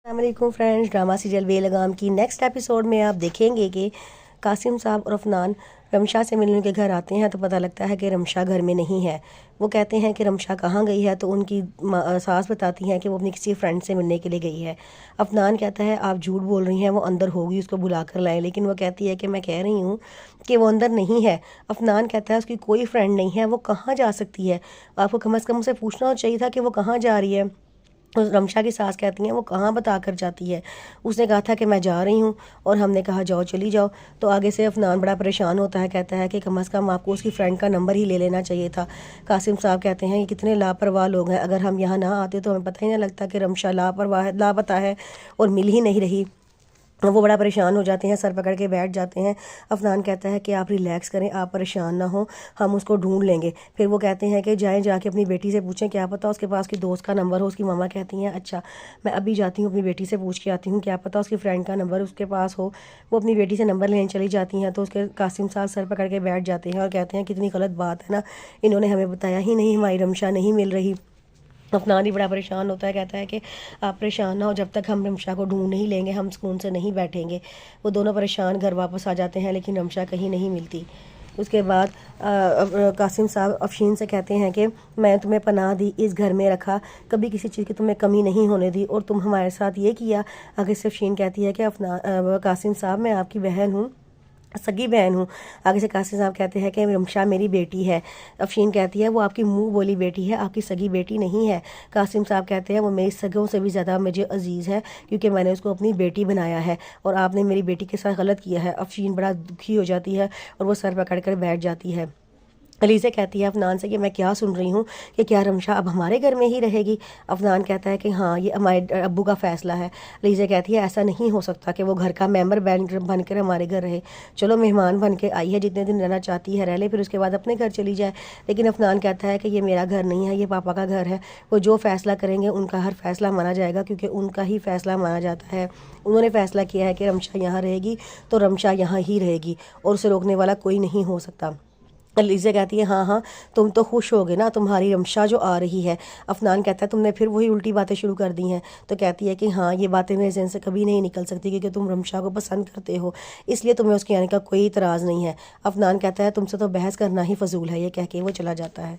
السلام علیکم friends, drama serial بے لگام کی نیکسٹ ایپیسوڈ میں آپ دیکھیں گے کہ قاسم صاحب اور عفنان رمشا سے ملنے کے گھر آتے ہیں تو پتہ لگتا ہے کہ رمشا گھر میں نہیں ہے۔ وہ کہتے ہیں کہ رمشا کہاں گئی ہے تو ان کی ساس بتاتی ہیں کہ وہ اپنی کسی فرینڈ سے ملنے کے لیے گئی ہے۔ عفنان کہتا ہے آپ جھوٹ بول رہی ہیں، وہ اندر ہوگی، اس کو بلا کر لائیں، لیکن وہ کہتی ہے کہ میں کہہ رہی ہوں کہ وہ اندر نہیں ہے۔ عفنان کہتا ہے اس کی کوئی فرینڈ نہیں ہے، وہ کہاں جا سکتی ہے، آپ کو کم از کم اسے پوچھنا چاہیے تھا کہ وہ کہاں جا رہی ہے۔ رمشا کی ساس کہتی ہیں وہ کہاں بتا کر جاتی ہے، اس نے کہا تھا کہ میں جا رہی ہوں اور ہم نے کہا جاؤ چلی جاؤ۔ تو آگے سے عفنان بڑا پریشان ہوتا ہے، کہتا ہے کہ کم از کم آپ کو اس کی فرینڈ کا نمبر ہی لے لینا چاہیے تھا۔ قاسم صاحب کہتے ہیں یہ کتنے لاپرواہ لوگ ہیں، اگر ہم یہاں نہ آتے تو ہمیں پتہ ہی نہیں لگتا کہ رمشا لاپتہ ہے اور مل ہی نہیں رہی۔ وہ بڑا پریشان ہو جاتے ہیں، سر پکڑ کے بیٹھ جاتے ہیں۔ عفنان کہتا ہے کہ آپ ریلیکس کریں، آپ پریشان نہ ہوں، ہم اس کو ڈھونڈ لیں گے۔ پھر وہ کہتے ہیں کہ جائیں جا کے اپنی بیٹی سے پوچھیں، کیا پتہ اس کے پاس کی دوست کا نمبر ہو۔ اس کی ماما کہتی ہیں اچھا میں ابھی جاتی ہوں اپنی بیٹی سے پوچھ کے آتی ہوں، کیا پتہ اس کی فرینڈ کا نمبر اس کے پاس ہو۔ وہ اپنی بیٹی سے نمبر لینے چلی جاتی ہیں تو اس کے قاسم صاحب سر پکڑ کے بیٹھ جاتے ہیں اور کہتے ہیں کتنی غلط بات ہے نا، انہوں نے ہمیں بتایا ہی نہیں، ہماری رمشا نہیں مل رہی۔ عفنان بھی بڑا پریشان ہوتا ہے، کہتا ہے کہ آپ پریشان نہ ہو، جب تک ہم رمشا کو ڈھونڈ نہیں لیں گے ہم سکون سے نہیں بیٹھیں گے۔ وہ دونوں پریشان گھر واپس آ جاتے ہیں لیکن رمشا کہیں نہیں ملتی۔ اس کے بعد قاسم صاحب افشین سے کہتے ہیں کہ میں تمہیں پناہ دی، اس گھر میں رکھا، کبھی کسی چیز کی تمہیں کمی نہیں ہونے دی اور تم ہمارے ساتھ یہ کیا۔ آگے سے افشین کہتی ہے کہ قاسم صاحب میں آپ کی بہن ہوں، سگی بہن ہوں۔ آگے سے قاسم صاحب کہتے ہیں کہ رمشا میری بیٹی ہے۔ افشین کہتی ہے وہ آپ کی منہ بولی بیٹی ہے، آپ کی سگی بیٹی نہیں ہے۔ قاسم صاحب کہتے ہیں وہ میری سگوں سے بھی زیادہ مجھے عزیز ہے کیونکہ میں نے اس کو اپنی بیٹی بنایا ہے اور آپ نے میری بیٹی کے ساتھ غلط کیا ہے۔ افشین بڑا دکھی ہو جاتی ہے اور وہ سر پکڑ کر بیٹھ جاتی ہے۔ علیزہ کہتی ہے عفنان سے کہ میں کیا سن رہی ہوں کہ کیا رمشا اب ہمارے گھر میں ہی رہے گی۔ عفنان کہتا ہے کہ ہاں یہ ہمارے ابو کا فیصلہ ہے۔ علیزہ کہتی ہے ایسا نہیں ہو سکتا کہ وہ گھر کا ممبر بن کر ہمارے گھر رہے، چلو مہمان بن کے آئی ہے، جتنے دن رہنا چاہتی ہے رہ لے، پھر اس کے بعد اپنے گھر چلی جائے۔ لیکن عفنان کہتا ہے کہ یہ میرا گھر نہیں ہے، یہ پاپا کا گھر ہے، وہ جو فیصلہ کریں گے ان کا ہر فیصلہ مانا جائے گا کیونکہ ان کا ہی فیصلہ مانا جاتا ہے۔ انہوں نے فیصلہ کیا ہے کہ رمشا یہاں رہے گی تو رمشا یہاں ہی رہے گی اور اسے روکنے والا کوئی نہیں ہو سکتا۔ علیزہ کہتی ہے ہاں ہاں تم تو خوش ہوگے نا، تمہاری رمشا جو آ رہی ہے۔ عفنان کہتا ہے تم نے پھر وہی الٹی باتیں شروع کر دی ہیں۔ تو کہتی ہے کہ ہاں یہ باتیں میرے ذہن سے کبھی نہیں نکل سکتی کیونکہ تم رمشا کو پسند کرتے ہو، اس لیے تمہیں اس کے آنے کا کوئی اعتراض نہیں ہے۔ عفنان کہتا ہے تم سے تو بحث کرنا ہی فضول ہے، یہ کہہ کے وہ چلا جاتا ہے۔